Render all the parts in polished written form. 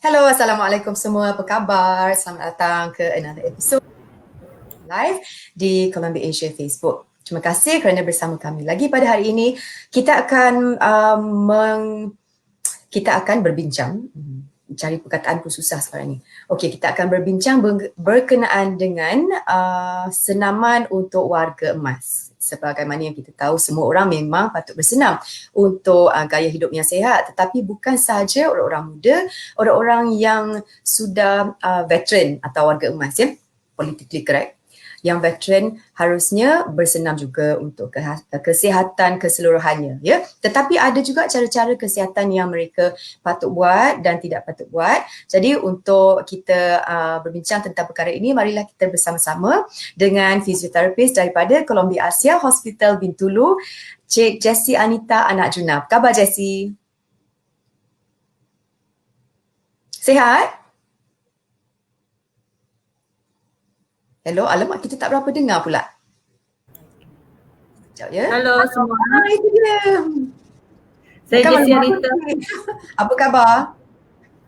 Hello, Assalamualaikum semua. Apa khabar? Selamat datang ke another episode live di Columbia Asia Facebook. Terima kasih kerana bersama kami lagi pada hari ini. Kita akan berbincang. Cari perkataan pun susah sekarang ni. Okey, kita akan berbincang berkenaan dengan senaman untuk warga emas. Sebagaimana yang kita tahu, semua orang memang patut bersenam untuk gaya hidup yang sihat. Tetapi bukan sahaja orang-orang muda, orang-orang yang sudah veteran atau warga emas, ya, politically correct. Yang veteran harusnya bersenam juga untuk kesihatan keseluruhannya, ya. Tetapi ada juga cara-cara kesihatan yang mereka patut buat dan tidak patut buat. Jadi untuk kita berbincang tentang perkara ini, marilah kita bersama-sama dengan fisioterapis daripada Columbia Asia Hospital Bintulu, Cik Jessie Anita Anak Junab. Khabar Jessie? Sihat? Hello, alamak kita tak berapa dengar pula. Sekejap ya. Halo semua. Itu dia. Saya Jessie Anita. Apa khabar?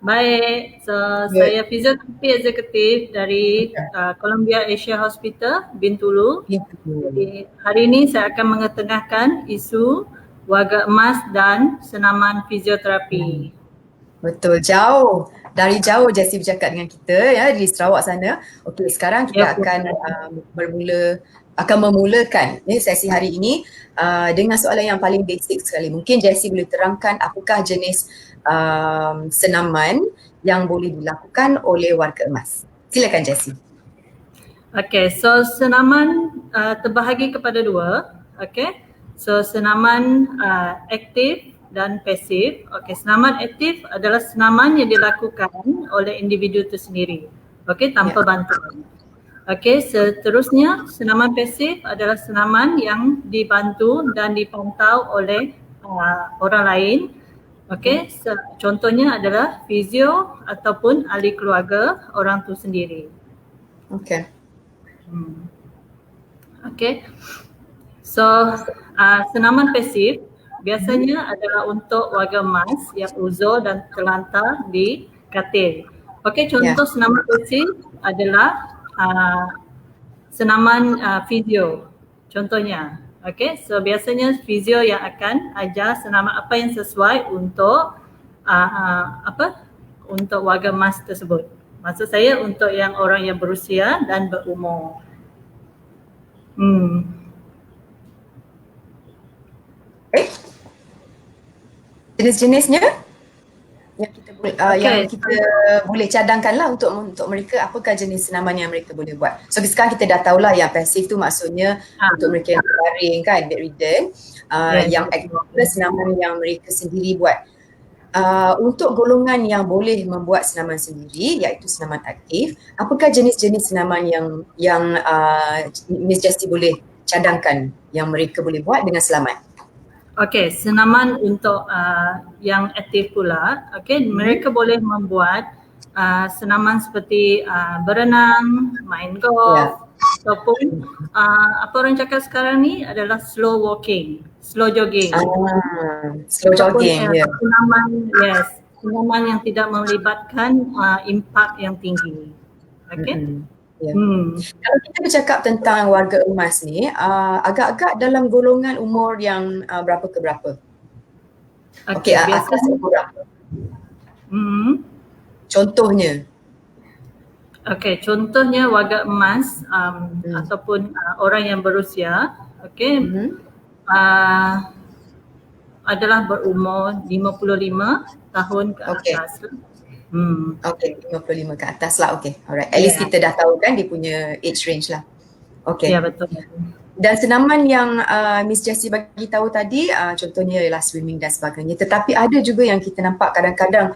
Baik, saya fizioterapi eksekutif dari Columbia Asia Hospital Bintulu. Jadi, hari ini saya akan mengetengahkan isu warga emas dan senaman fizioterapi. Betul, jauh. Dari jauh Jessie bercakap dengan kita, ya, di Sarawak sana. Okey, sekarang kita akan memulakan sesi hari ini dengan soalan yang paling basic sekali. Mungkin Jessie boleh terangkan apakah jenis senaman yang boleh dilakukan oleh warga emas. Silakan Jessie. Okey, so senaman terbahagi kepada dua. Okey, so senaman aktif dan pasif. Okey, senaman aktif adalah senaman yang dilakukan oleh individu itu sendiri. Okey, tanpa bantuan. Okey, seterusnya senaman pasif adalah senaman yang dibantu dan dipantau oleh orang lain. Okey, contohnya adalah fizio ataupun ahli keluarga orang tu sendiri. Okey. Okey. So, senaman pasif biasanya adalah untuk warga emas yang uzur dan terlantar di katil. Okey, contoh senaman pasif adalah senaman fizio. Contohnya, okey, so biasanya fizio yang akan ajar senaman apa yang sesuai untuk untuk warga emas tersebut. Maksud saya untuk yang orang yang berusia dan berumur. Jenis-jenisnya yang kita boleh cadangkanlah untuk mereka, apakah jenis senaman yang mereka boleh buat. So sekarang kita dah tahulah yang pasif tu maksudnya untuk mereka yang berbaring kan, bedridden. Yang aktif senaman yang mereka sendiri buat. Untuk golongan yang boleh membuat senaman sendiri, iaitu senaman aktif, apakah jenis-jenis senaman yang Miss Jessie boleh cadangkan yang mereka boleh buat dengan selamat? Okey, senaman untuk yang aktif pula, okey, mereka boleh membuat senaman seperti berenang, main golf, ataupun apa orang cakap sekarang ni adalah slow walking, slow jogging. Slow jogging, senaman yang tidak melibatkan impak yang tinggi. Okey. Kalau kita bercakap tentang warga emas ni, agak-agak dalam golongan umur yang berapa ke berapa? Okey, atas kurang. Contohnya? Okey, contohnya warga emas ataupun orang yang berusia, okey, adalah berumur 55 tahun ke atas. Okey, 55 ke atas lah. Okey, alright. At least kita dah tahu kan dia punya age range lah. Okey. Ya, betul. Dan senaman yang Miss Jessie bagi tahu tadi, contohnya ialah swimming dan sebagainya. Tetapi ada juga yang kita nampak kadang-kadang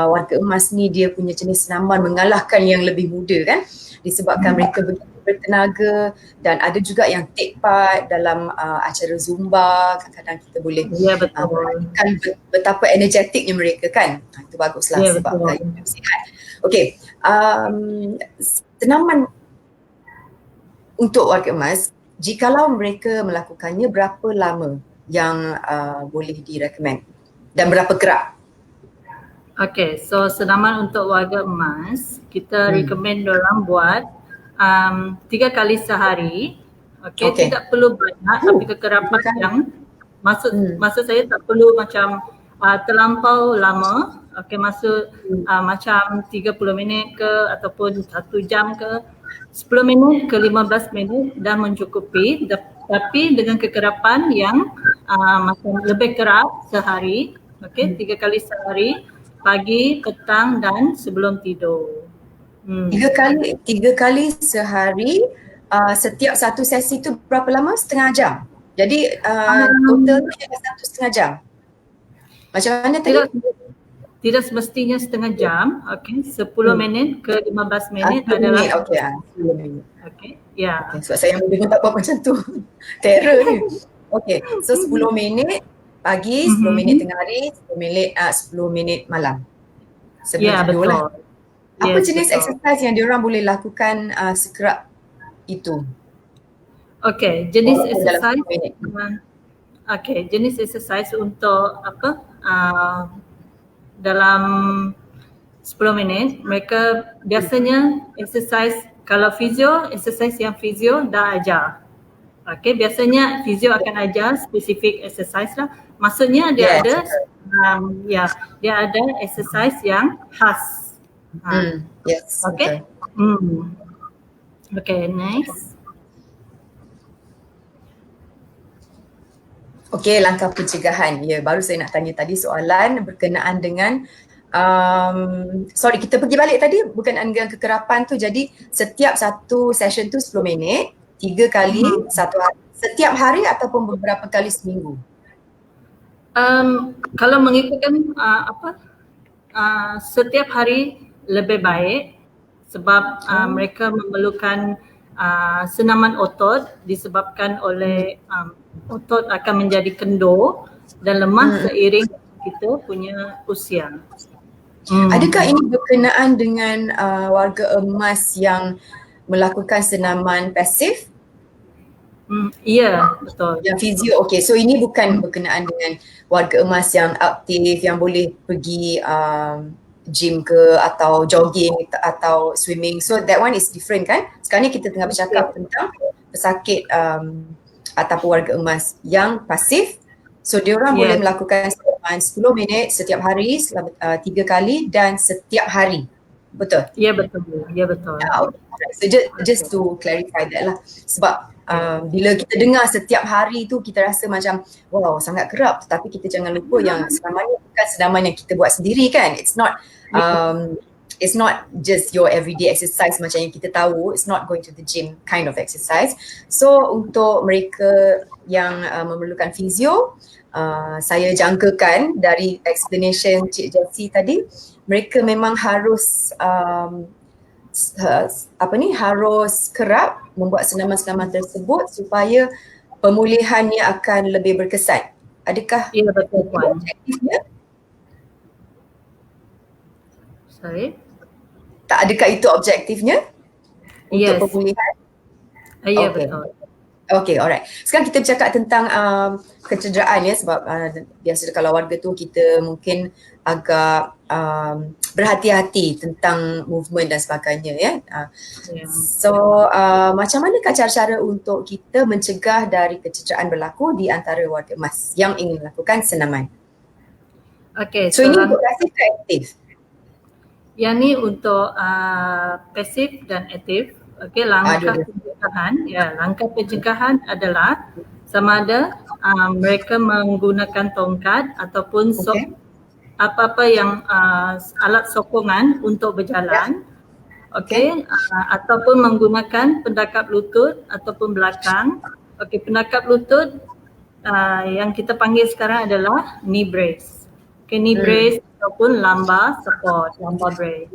warga emas ni dia punya jenis senaman mengalahkan yang lebih muda kan, disebabkan mereka begitu bertenaga, dan ada juga yang take part dalam acara Zumba. Kadang-kadang kita boleh perhatikan betapa energetiknya mereka kan. Itu baguslah sebab gaya hidup sihat. Okey, senaman untuk warga emas, jikalau mereka melakukannya, berapa lama yang boleh direkomend dan berapa gerak? Okay, so senaman untuk warga emas, kita Hmm. recommend diorang buat 3 kali sehari. Okay, Okay. tidak perlu banyak tapi kekerapan 3 kali. yang maksud Hmm. saya tak perlu macam terlampau lama. Okay, maksud macam 30 minit ke ataupun 1 jam ke 10 minit ke 15 minit dah mencukupi, tapi dengan kekerapan yang macam lebih kerap sehari. Okay, 3 kali sehari, pagi, petang dan sebelum tidur. 3 kali sehari, setiap satu sesi tu berapa lama? Setengah jam. Jadi total dia 1,5 jam. Macam mana tadi? Tidak semestinya setengah jam, okay. 10 minit ke 15 minit 10 adalah minit, okay. 10 minit. okay, ya. Okay, sebab saya mungkin tak buat macam tu. Terror ni. Okay, so 10 minit pagi, 10 minit tengah hari, 10 minit malam. Sebelum Ya, tidur betul. lah. Apa Yes, jenis betul. exercise yang diorang boleh lakukan sekerap itu? Okay, jenis Walaupun dalam exercise 10 minit. okay, jenis exercise untuk apa? Dalam 10 minit, mereka biasanya exercise, kalau fizio, exercise yang fizio dah ajar. Okay, biasanya fizio akan ajar spesifik exercise lah. Maksudnya dia ada dia ada exercise yang khas. Yes, Okay. betul. Okay, next. Okay, langkah pencegahan. Ya, baru saya nak tanya tadi soalan berkenaan dengan sorry, kita pergi balik tadi berkenaan dengan kekerapan tu. Jadi setiap satu session tu 10 minit, 3 kali satu hari. Setiap hari ataupun beberapa kali seminggu? Kalau mengikutkan setiap hari lebih baik sebab mereka memerlukan senaman otot disebabkan oleh otot akan menjadi kendur dan lemah seiring kita punya usia. Adakah ini berkenaan dengan warga emas yang melakukan senaman pasif? Ya, betul. Yang fizio, okay. So ini bukan berkenaan dengan warga emas yang aktif, yang boleh pergi gym ke atau jogging atau swimming. So that one is different kan? Sekarang ni kita tengah bercakap tentang pesakit ataupun warga emas yang pasif. So diorang boleh melakukan senaman 10 minit setiap hari, 3 kali dan setiap hari. Betul? Ya, betul. Ya, betul. So just to clarify that lah. Sebab bila kita dengar setiap hari tu kita rasa macam wow sangat kerap, tetapi kita jangan lupa yang senaman ni bukan senaman yang kita buat sendiri kan. It's not just your everyday exercise macam yang kita tahu. It's not going to the gym kind of exercise. So untuk mereka yang memerlukan fizio, saya jangkakan dari explanation Cik Jessie tadi, mereka memang harus harus kerap membuat senaman-senaman tersebut supaya pemulihannya akan lebih berkesan. Adakah itu betul, objektifnya? Sorry? Tak, adakah itu objektifnya untuk pemulihan? Ya, betul. Okay, alright. Sekarang kita bercakap tentang kecederaan ya, sebab biasa kalau warga tu kita mungkin agak berhati-hati tentang movement dan sebagainya ya. So macam manakah cara-cara untuk kita mencegah dari kecederaan berlaku di antara warga emas yang ingin melakukan senaman? Okay, so ini untuk pasif ke aktif? Yang ni untuk pasif dan aktif. Okay, langkah pencegahan adalah sama ada mereka menggunakan tongkat ataupun apa-apa yang alat sokongan untuk berjalan, ataupun menggunakan pendakap lutut ataupun belakang. Okay, pendakap lutut yang kita panggil sekarang adalah knee brace. Okay, knee brace ataupun lumbar support, lumbar brace.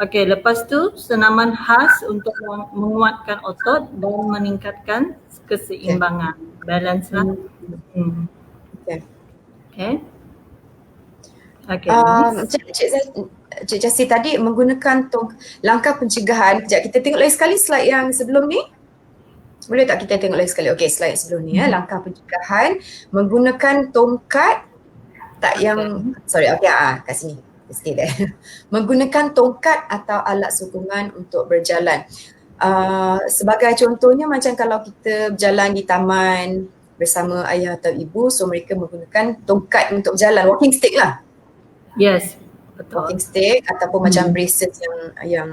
Okay, lepas tu senaman khas untuk menguatkan otot dan meningkatkan keseimbangan, balance lah. Cik Jessie tadi menggunakan langkah pencegahan. Sekejap, kita tengok lagi sekali slide yang sebelum ni. Boleh tak kita tengok lagi sekali? Okay, slide sebelum ni ya. Langkah pencegahan menggunakan tongkat kat sini. Sikit menggunakan tongkat atau alat sokongan untuk berjalan. Sebagai contohnya macam kalau kita berjalan di taman bersama ayah atau ibu, so mereka menggunakan tongkat untuk berjalan, walking stick lah. Yes, betul. Walking stick ataupun macam braces yang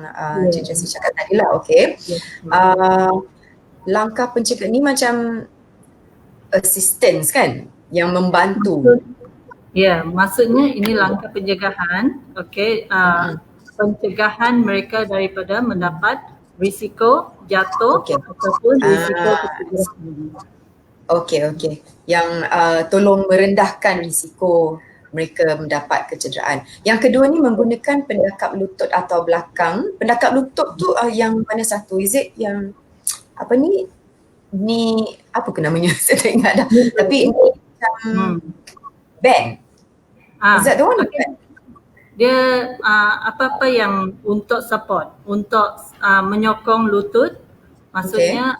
Cik Jessie cakap tadi lah, okay. Langkah pencegahan ni macam assistance kan, yang membantu. Ya, maksudnya ini langkah pencegahan, okay, pencegahan mereka daripada mendapat risiko jatuh ataupun risiko kecederaan. Okey. Yang tolong merendahkan risiko mereka mendapat kecederaan. Yang kedua ni menggunakan pendakap lutut atau belakang. Pendakap lutut tu yang mana satu? Is it yang apa ni? Ni apa ke namanya? Saya tak ingat dah. Tapi ini macam band. Is that the one? Okay. Dia apa-apa yang untuk support, untuk menyokong lutut, maksudnya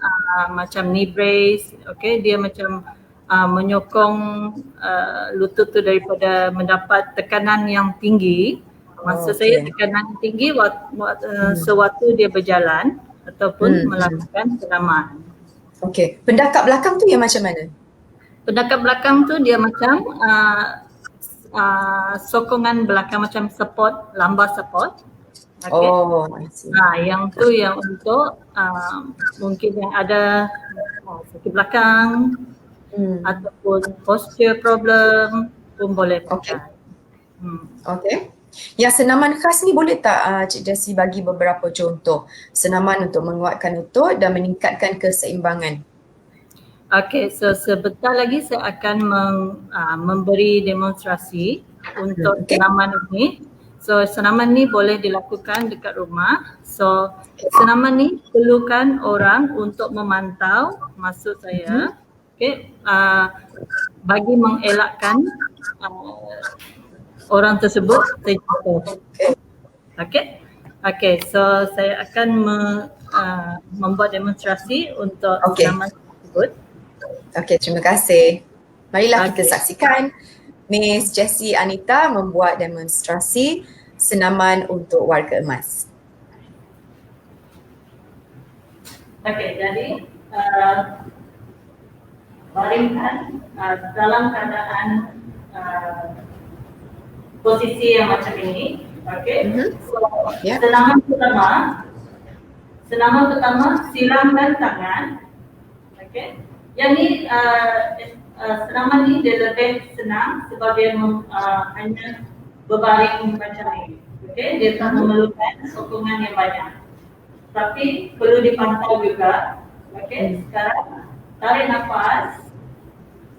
macam knee brace, okay, dia macam menyokong lutut tu daripada mendapat tekanan yang tinggi. Maksud saya tekanan tinggi sewaktu dia berjalan ataupun melakukan senaman. Okey, pendakap belakang tu yang macam mana? Pendakap belakang tu dia macam sokongan belakang, macam support, lambar support. Okay. I see. Yang tu yang untuk mungkin yang ada sakit belakang ataupun posture problem pun boleh pakai. Okay. Yang senaman khas ni boleh tak Cik Jessie bagi beberapa contoh senaman untuk menguatkan lutut dan meningkatkan keseimbangan? Okay, so sebentar lagi saya akan memberi demonstrasi untuk senaman ini. So senaman ni boleh dilakukan dekat rumah. So senaman ni perlukan orang untuk memantau, maksud saya, bagi mengelakkan orang tersebut terjatuh. Okay, so saya akan membuat demonstrasi untuk senaman tersebut. Okay, terima kasih. Marilah kita saksikan Miss Jessie Anita membuat demonstrasi senaman untuk warga emas. Okay, jadi baringkan dalam keadaan posisi yang macam ini. Okay, so senaman pertama silamkan tangan. Okay. Yang ni senaman ni dia lebih senang sebab dia hanya berbaring macam ni. Okay, dia tak memerlukan sokongan yang banyak. Tapi perlu dipantau juga. Okay, sekarang tarik nafas.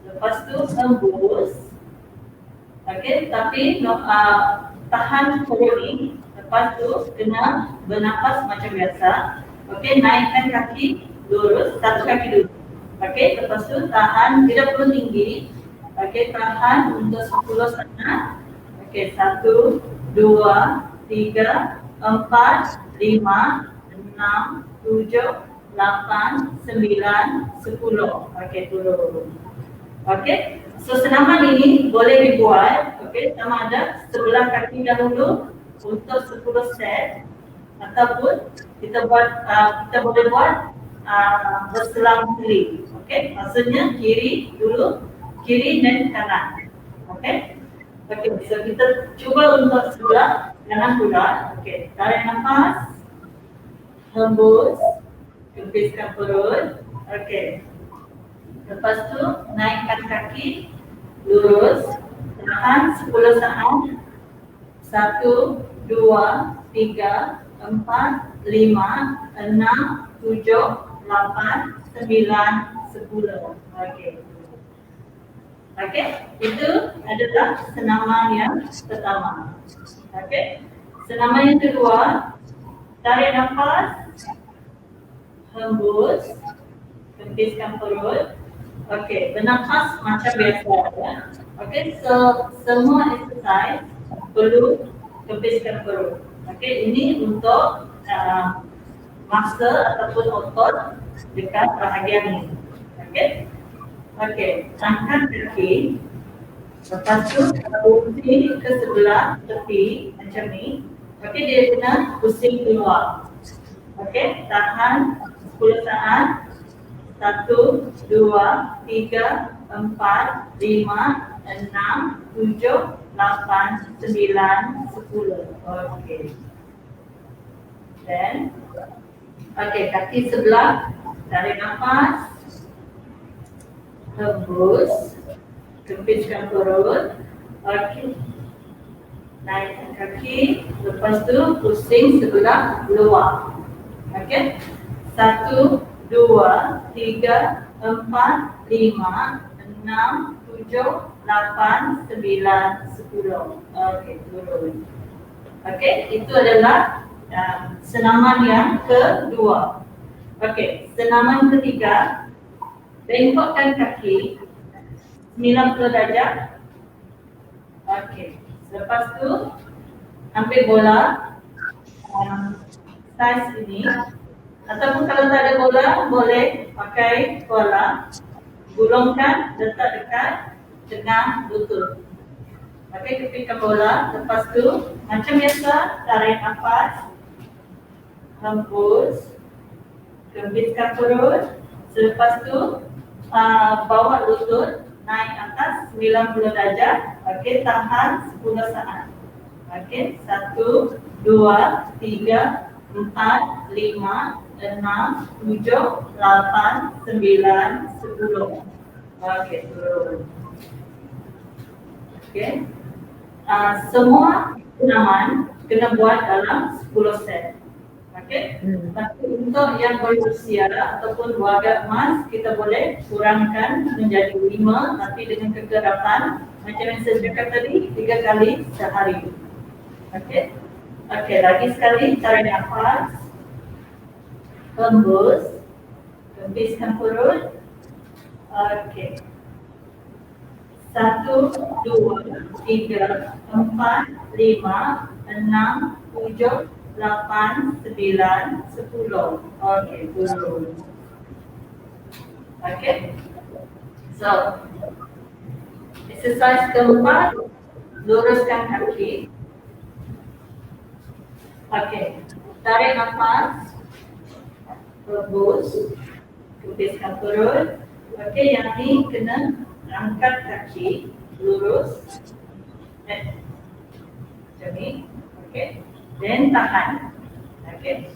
Lepas tu hembus. Okay, tapi tahan perut ni. Lepas tu kena bernafas macam biasa. Okay, naikkan kaki lurus, satu kaki dulu. Okay, lepas tu tahan, tidak perlu tinggi. Okay, tahan untuk 10 sana. Okay, 1, 2, 3, 4, 5, 6, 7, 8, 9, 10. Okay, turun. Okay, so senaman ini boleh dibuat, okay, sama ada sebelah kaki dahulu untuk 10 set ataupun kita boleh buat berselang-seling. Okay, maksudnya kiri dulu, kiri dan kanan. Okay, so kita cuba untuk sebelah kanan pula. Okay, tarik nafas, hembus, kempiskan perut. Okay, lepas tu naikkan kaki lurus, tahan 10 saat. 1, 2, 3, 4, 5, 6, 7, 8, 9, 10. Okay, itu adalah senaman yang pertama. Okay, senaman yang kedua, tarik nafas, hembus, kempiskan perut. Okay, bernafas macam biasa ya. Okay, so semua exercise perlu kempiskan perut. Okay, ini untuk muscle ataupun otot dekat bahagian ini. Okay, angkat kaki. Lepas tu pusing ke sebelah tepi macam ni. Okey, dia kena pusing keluar. Okey, tahan 10 saat. 1, 2, 3, 4, 5, 6, 7, 8, 9, 10. Okey. Then, okey, kaki sebelah, tarik nafas, hembus, kempiskan perut. Okey. Naikkan kaki, lepas tu pusing sebelah luar. Okey. 1, 2, 3, 4, 5, 6, 7, 8, 9, 10. Okey, turun. Okey, itu adalah senaman yang kedua. Okey, senaman ketiga, bengkokkan kaki 90 darjah. Okey, lepas tu ambil bola saiz ini, ataupun kalau tak ada bola boleh pakai bola, gulungkan, letak dekat tengah lutut. Okey, kepitkan bola, lepas tu macam biasa tarik nafas, hembus, kembiskan perut, selepas tu bawa lutut naik atas 90 darjah. Okey, tahan 10 saat. Okey, 1, 2, 3, 4, 5, 6, 7, 8, 9, 10. Okey, turun. Okey. Semua senaman kena buat dalam 10 set. Okey. Tapi untuk yang berusia ataupun warga emas, kita boleh kurangkan menjadi 5, tapi dengan kekerapan macam yang saya cakap tadi, 3 kali sehari. Okey. Okey, lagi sekali tarik nafas, hembus, kempiskan perut. Okey. 1, 2, 3, 4, 5, 6, 7, 8, 9, 10. Okey, turun. Okey. So, exercise keempat, luruskan kaki. Okey, tarik nafas, hembus, kempiskan perut. Okey, yang ni kena angkat kaki lurus, macam ni. Okey, then tahan. Okey,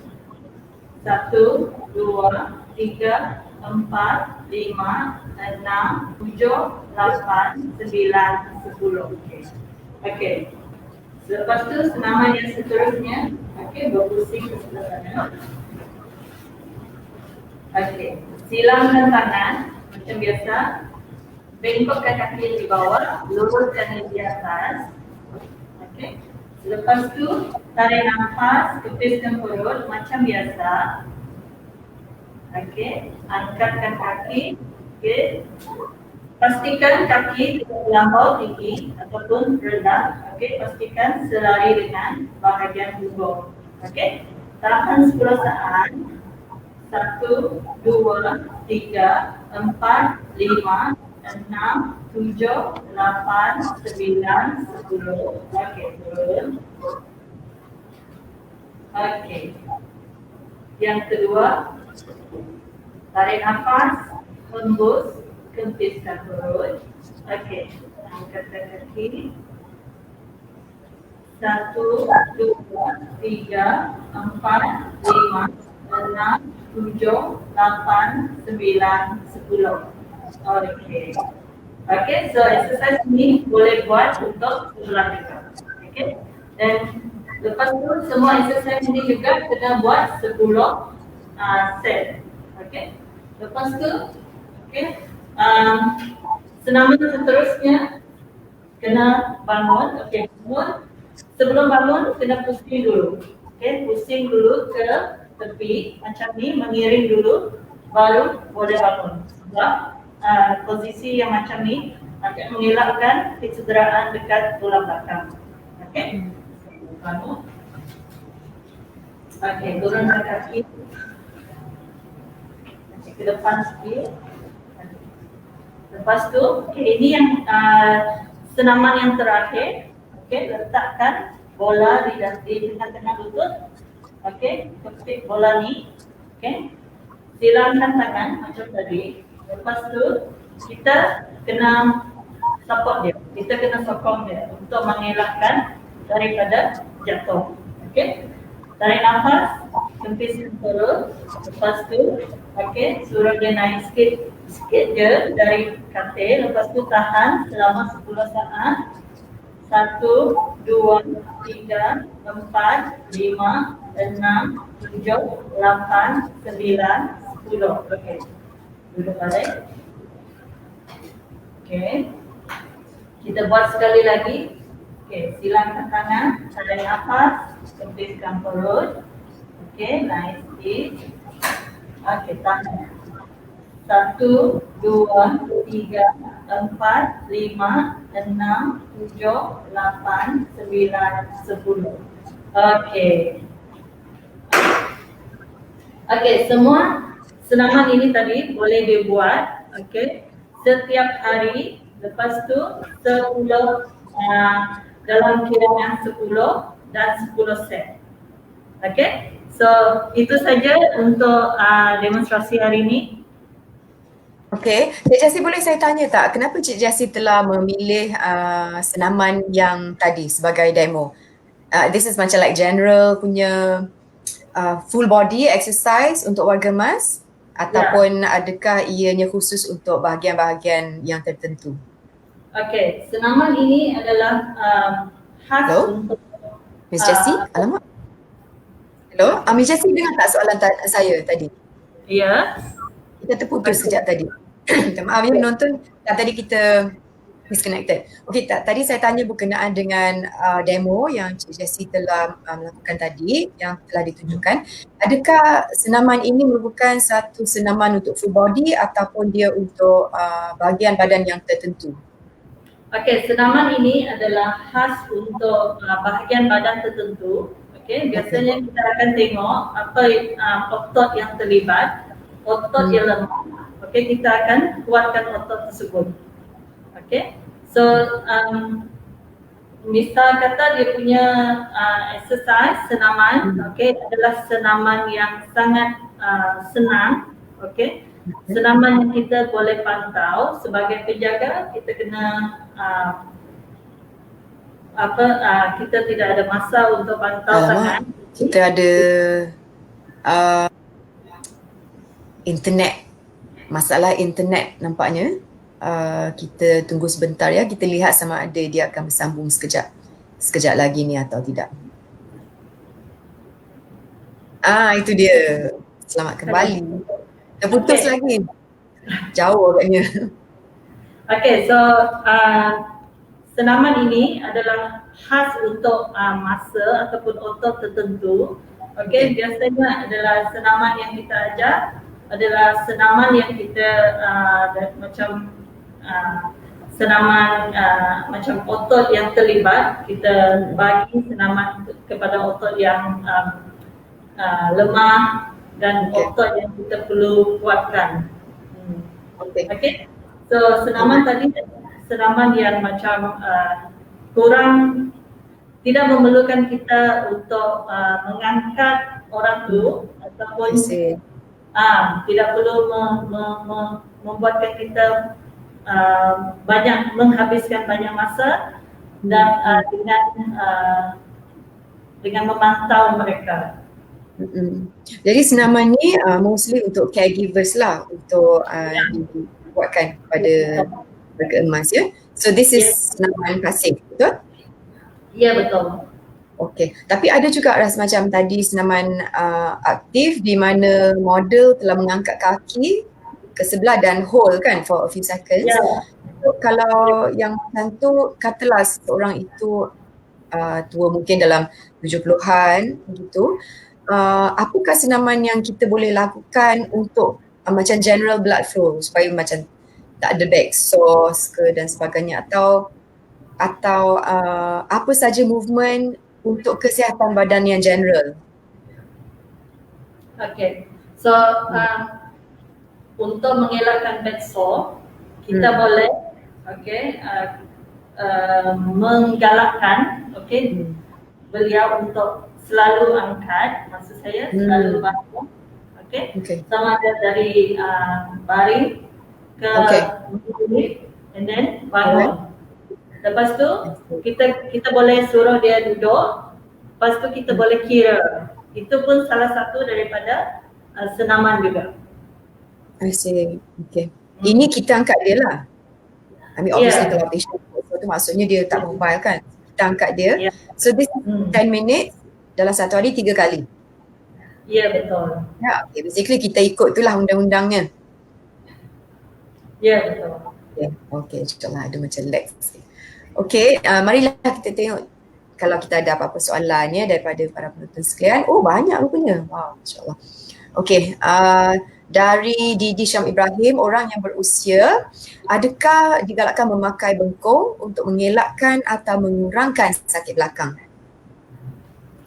1, 2, 3, 4, 5, 6, 7, 8, 9, 10. Okey. Okey. Lepas tu senaman yang seterusnya, okey, berpusing ke sebelah sana. Okey, silangkan tangan macam biasa. Bengkokkan kaki di bawah, luruskan di atas. Okey. Lepas tu tarik nafas, kepiskan perut macam biasa. Okey, angkatkan kaki. Okey. Pastikan kaki tidak terlampau tinggi ataupun rendah. Okey, pastikan selari dengan bahagian punggung. Okey. Tahan 10 saat. 1, 2, 3, 4, 5, 6, 7, 8, 9, 10. Okey, turun. Okey. Yang kedua, tarik nafas, hembus, kempiskan perut. Okey, angkatkan kaki. 1, 2, 3, 4, 5, 6, 7, 8, 9, 10. Okey. Okey, so exercise ni boleh buat untuk sebelah juga. Okey. Dan lepas tu semua exercise ni juga kena buat 10 set. Okey. Lepas tu, okey, senaman seterusnya kena bangun. Okey, bangun. Sebelum bangun kena pusing dulu. Okey, pusing dulu ke tepi macam ni, mengiring dulu, baru boleh bangun. Sebab posisi yang macam ni akan mengelakkan kecederaan dekat tulang belakang. Okey, bangun. Okey, turunkan kaki ke depan sikit. Lepas tu, okay, ini yang senaman yang terakhir, okey, letakkan bola di tengah-tengah lutut. Okey, kepit bola ni. Okey. Silangkan tangan macam tadi. Lepas tu kita kena support dia. Kita kena sokong dia untuk mengelakkan daripada jatuh. Okey. Tarik nafas, kempiskan perut. Lepas tu, okey, suruh dia naik sikit je dari katil. Lepas tu tahan selama 10 saat. 1, 2, 3, 4, 5, 6, 7, 8, 9, 10. Okey. Duduk balik. Okey. Kita buat sekali lagi. Okey, silangkan tangan, tarik nafas, kempiskan perut. Okey, naik sikit. Okey, tahan. 1, 2, 3, 4, 5, 6, 7, 8, 9, 10. Okey. Okey, semua senaman ini tadi boleh dibuat, okey, setiap hari. Lepas tu 10 dalam kirakan 10 dan 10 set. Okey. So itu saja untuk demonstrasi hari ini. Okey, Cik Jessie boleh saya tanya tak, kenapa Cik Jessie telah memilih senaman yang tadi sebagai demo? This is macam like general punya full body exercise untuk warga emas ataupun adakah ianya khusus untuk bahagian-bahagian yang tertentu? Okey, senaman ini adalah khas untuk Miss Jessie, alamak. Hello, Miss Jessie dengar tak soalan saya tadi? Ya. Kita terputus sekejap tadi. Minta maaf ya penonton, tadi kita disconnected. Okey, tadi saya tanya berkenaan dengan demo yang Cik Jessie telah melakukan tadi, yang telah ditunjukkan. Adakah senaman ini merupakan satu senaman untuk full body ataupun dia untuk bahagian badan yang tertentu? Okey, senaman ini adalah khas untuk bahagian badan tertentu. Okey, biasanya kita akan tengok apa otot yang terlibat, otot yang lemah. Okey, kita akan kuatkan otot tersebut. Okey, so misal kata dia punya exercise senaman, okey, adalah senaman yang sangat senang. Okey, senaman yang kita boleh pantau. Sebagai penjaga kita kena kita tidak ada masa untuk pantau tangan. Kita ada internet, masalah internet nampaknya. Kita tunggu sebentar ya, kita lihat sama ada dia akan bersambung sekejap lagi ni atau tidak. Itu dia. Selamat kembali. Terputus lagi. Jauh agaknya. Okey, so senaman ini adalah khas untuk masa ataupun otot tertentu. Okey, biasanya adalah senaman yang kita ajar adalah senaman yang kita macam senaman macam otot yang terlibat. Kita bagi senaman kepada otot yang lemah dan otot yang kita perlu kuatkan. Okey. So senaman tadi senaman yang macam kurang tidak memerlukan kita untuk mengangkat orang tu ataupun tidak perlu membuatkan kita menghabiskan banyak masa dan dengan memantau mereka. Jadi senaman ni mostly untuk caregivers lah, untuk dibuatkan pada warga emas ya. So this is senaman pasif, betul? Ya, betul. Okey, tapi ada juga rasa macam tadi senaman aktif di mana model telah mengangkat kaki ke sebelah dan hold kan for a few seconds. So, kalau yang macam tu, katalah seorang itu tua mungkin dalam 70-an gitu, apakah senaman yang kita boleh lakukan untuk macam general blood flow supaya macam tak ada back sores ke dan sebagainya, atau apa saja movement untuk kesihatan badan yang general? Okay, so untuk mengelakkan back sore, kita boleh menggalakkan beliau untuk selalu angkat, maksud saya selalu bangun, sama ada dari baring ke berdiri, and then bangun. Lepas tu kita boleh suruh dia duduk, lepas tu kita boleh kira. Itu pun salah satu daripada senaman juga. I see. Okay. Ini kita angkat dia lah. I mean obviously kalau patient tu maksudnya dia tak mobile kan. Kita angkat dia. So this 10 minutes dalam satu hari 3 kali. Ya, betul. Ya, okay. Basically kita ikut tu lah undang-undangnya. Ya, betul. Okay, insyaAllah ada macam lag sikit. Okay, marilah kita tengok kalau kita ada apa-apa soalan ya daripada para penonton sekalian. Oh, banyak rupanya. Wow, insyaAllah. Okay, dari Didi Syam Ibrahim, orang yang berusia, adakah digalakkan memakai bengkong untuk mengelakkan atau mengurangkan sakit belakang?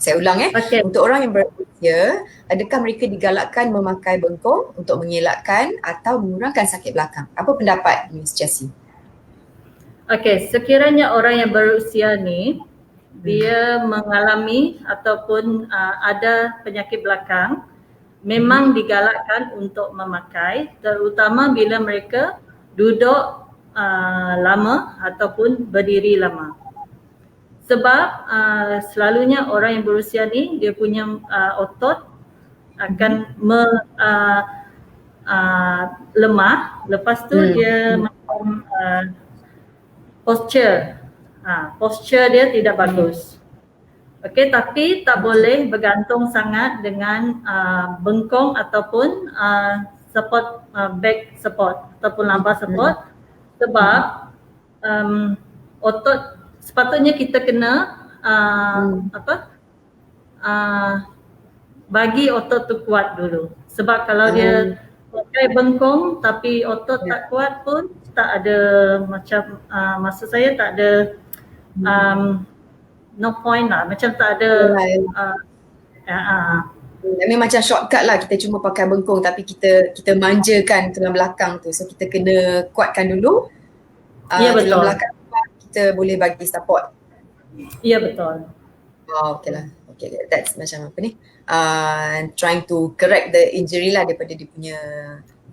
Saya ulang untuk orang yang berusia, adakah mereka digalakkan memakai bengkong untuk mengelakkan atau mengurangkan sakit belakang? Apa pendapat Ms. Jessie? Okay, sekiranya orang yang berusia ni dia mengalami ataupun ada penyakit belakang, memang digalakkan untuk memakai, terutama bila mereka duduk lama ataupun berdiri lama. Sebab selalunya orang yang berusia ni dia punya otot akan lemah, lepas tu dia macam posture dia tidak bagus. Okey, tapi tak boleh bergantung sangat dengan bengkong ataupun support, back support ataupun lumbar support, sebab otot sepatutnya kita kena bagi otot tu kuat dulu. Sebab kalau dia pakai bengkong tapi otot tak kuat pun tak ada macam maksud saya tak ada no point lah, macam tak ada Ini macam shortcut lah, kita cuma pakai bengkong tapi kita manjakan tulang belakang tu, so kita kena kuatkan dulu. Betul. Tulang belakang kita boleh bagi support. Ya, betul. Oh, okay lah. Okay, that's macam apa ni, trying to correct the injury lah daripada dia punya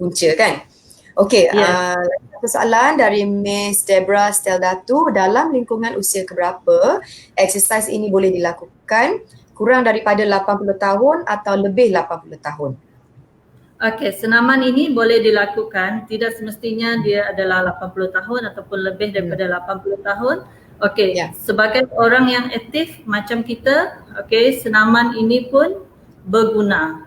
punca kan. Okay, satu soalan dari Miss Deborah Steldatu, dalam lingkungan usia keberapa exercise ini boleh dilakukan, kurang daripada 80 tahun atau lebih 80 tahun? Okay, senaman ini boleh dilakukan, tidak semestinya dia adalah 80 tahun ataupun lebih daripada 80 tahun. Okay, sebagai orang yang aktif macam kita, okay, senaman ini pun berguna.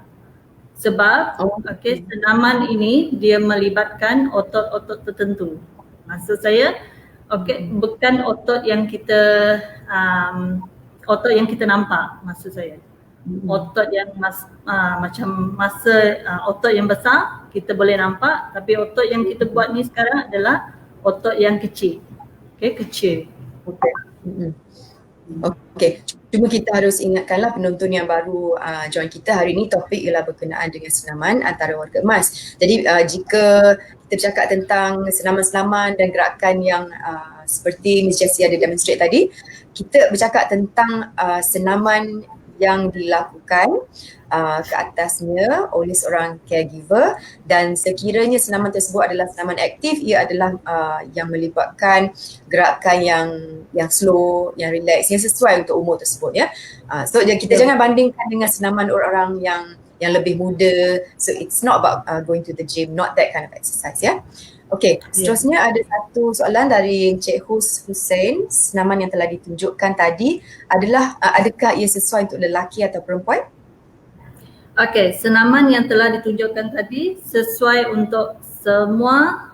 Sebab senaman ini dia melibatkan otot-otot tertentu. Maksud saya, bukan otot yang kita nampak, maksud saya. Otot yang macam otot yang besar kita boleh nampak, tapi otot yang kita buat ni sekarang adalah otot yang kecil. Kecil. Okay, cuma kita harus ingatkanlah penonton yang baru join kita hari ni, topik ialah berkenaan dengan senaman antara warga emas. Jadi jika kita bercakap tentang senaman-senaman dan gerakan yang seperti Ms. Jessie ada demonstrate tadi, kita bercakap tentang senaman yang dilakukan ke atasnya oleh seorang caregiver, dan sekiranya senaman tersebut adalah senaman aktif, ia adalah yang melibatkan gerakan yang slow, yang relax, yang sesuai untuk umur tersebut ya. So kita jangan bandingkan dengan senaman orang yang lebih muda. So it's not about going to the gym, not that kind of exercise ya. Okay, seterusnya ada satu soalan dari Encik Hussein. Senaman yang telah ditunjukkan tadi adalah adakah ia sesuai untuk lelaki atau perempuan? Okay, senaman yang telah ditunjukkan tadi sesuai untuk semua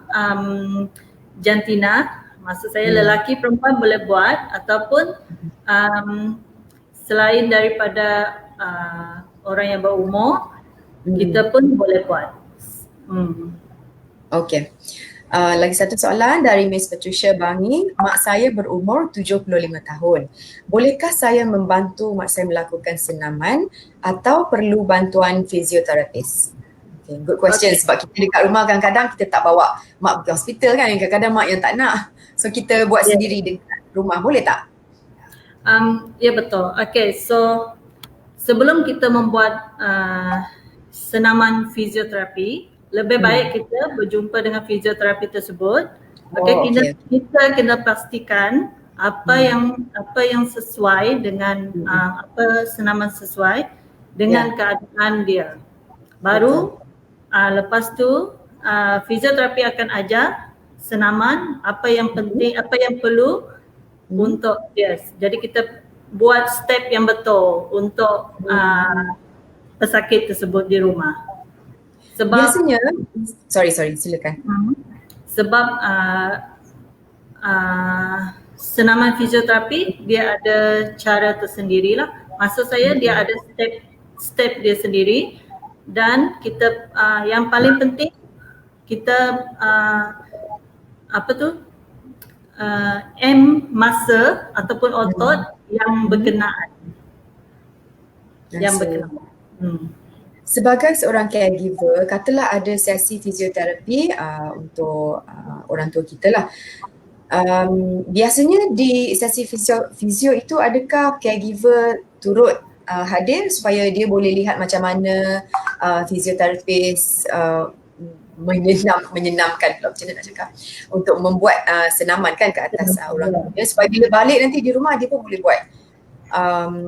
jantina. Maksud saya lelaki perempuan boleh buat, ataupun selain daripada orang yang berumur, kita pun boleh buat. Okay. Lagi satu soalan dari Miss Patricia Bangi. Mak saya berumur 75 tahun. Bolehkah saya membantu mak saya melakukan senaman atau perlu bantuan fisioterapis? Okay, good question. Sebab kita dekat rumah kadang-kadang kita tak bawa mak pergi hospital kan. Kadang-kadang mak yang tak nak. So kita buat Ya. sendiri dekat rumah, boleh tak? Ya betul. Okay, so sebelum kita membuat senaman fisioterapi, lebih baik kita berjumpa dengan fisioterapi tersebut. Okay, kita kena pastikan apa yang sesuai dengan apa senaman sesuai dengan keadaan dia. Baru lepas tu fisioterapi akan ajar senaman apa yang penting, apa yang perlu untuk jadi kita buat step yang betul untuk pesakit tersebut di rumah. Sebab biasanya, sorry silakan. Sebab senaman fisioterapi dia ada cara tersendiri lah. Maksud saya dia ada step dia sendiri, dan kita yang paling penting kita masa ataupun otot yang berkenaan. Yang berkenaan. Sebagai seorang caregiver, katalah ada sesi fisioterapi untuk orang tua kita lah. Biasanya di sesi fisio itu adakah caregiver turut hadir supaya dia boleh lihat macam mana fisioterapis menyenamkan pula macam mana nak cakap, untuk membuat senaman kan ke atas orang tua, supaya bila balik nanti di rumah dia pun boleh buat.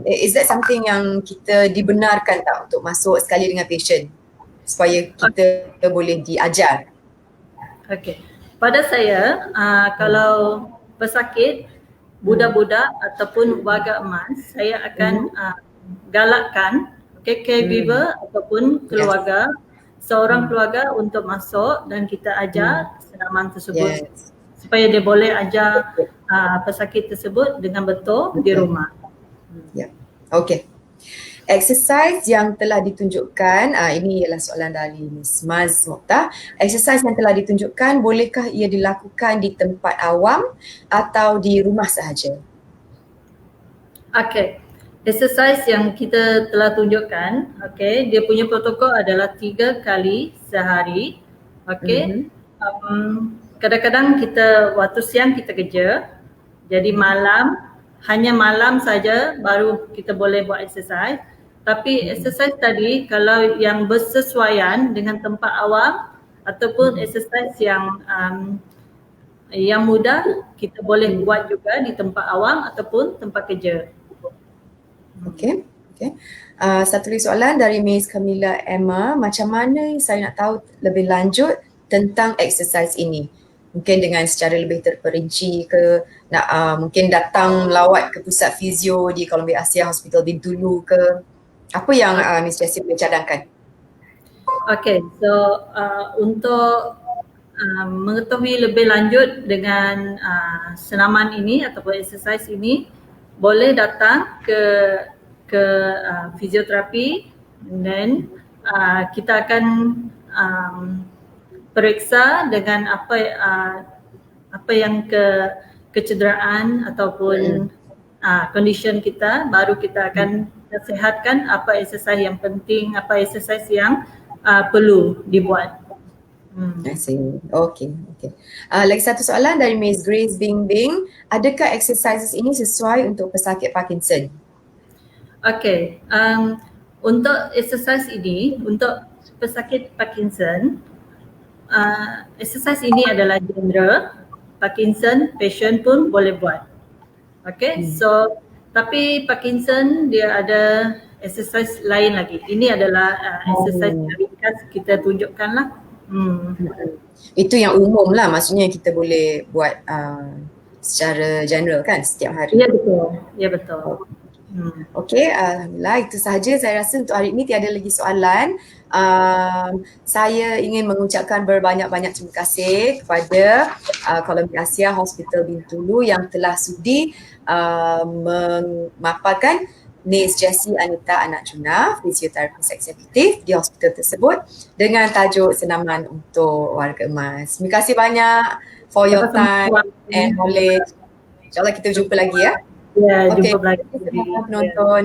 Is that something yang kita dibenarkan tak untuk masuk sekali dengan patient supaya kita boleh diajar? Okay. Pada saya, kalau pesakit, budak-budak ataupun warga emas, saya akan galakkan caregiver ataupun keluarga, seorang keluarga untuk masuk dan kita ajar senaman tersebut supaya dia boleh ajar pesakit tersebut dengan betul di rumah. Okay. Exercise yang telah ditunjukkan, ini ialah soalan dari Ms. Maz Mokhtar. Exercise yang telah ditunjukkan, bolehkah ia dilakukan di tempat awam atau di rumah sahaja? Okay. Exercise yang kita telah tunjukkan, okay, dia punya protokol adalah 3 kali sehari. Okay. Kadang-kadang kita waktu siang kita kerja, jadi hanya malam saja baru kita boleh buat exercise. Tapi exercise tadi kalau yang bersesuaian dengan tempat awam ataupun exercise yang mudah, kita boleh buat juga di tempat awam ataupun tempat kerja. Okay. Satu lagi soalan dari Ms. Camilla Emma, macam mana saya nak tahu lebih lanjut tentang exercise ini? Mungkin dengan secara lebih terperinci ke, nak mungkin datang melawat ke pusat fizio di Columbia Asia Hospital Bintulu ke? Apa yang Ms. Jessie boleh cadangkan? Okay, so untuk mengetahui lebih lanjut dengan senaman ini ataupun exercise ini, boleh datang ke fisioterapi, dan kita akan periksa dengan apa yang kecederaan ataupun condition kita, baru kita akan nasihatkan apa exercise yang penting, apa exercise yang perlu dibuat. I see. Okay. Lagi satu soalan dari Ms. Grace Bingbing, adakah exercises ini sesuai untuk pesakit Parkinson? Okay, untuk exercise ini, untuk pesakit Parkinson, exercise ini adalah general, Parkinson patient pun boleh buat. Okay, so tapi Parkinson dia ada exercise lain lagi. Ini adalah exercise yang ringkas kita tunjukkan lah. Itu yang umum lah, maksudnya kita boleh buat secara general kan setiap hari. Ya betul. Okay, alhamdulillah, itu sahaja saya rasa untuk hari ini. Tiada lagi soalan. Saya ingin mengucapkan berbanyak-banyak terima kasih kepada Columbia Asia Hospital Bintulu yang telah sudi memaparkan Ms. Jessie Anita Anak Junah, fisioterapis eksekutif di hospital tersebut dengan tajuk senaman untuk warga emas. Terima kasih banyak for your time and knowledge. InsyaAllah kita jumpa lagi ya. Ya, jumpa lagi. Terima kasih penonton.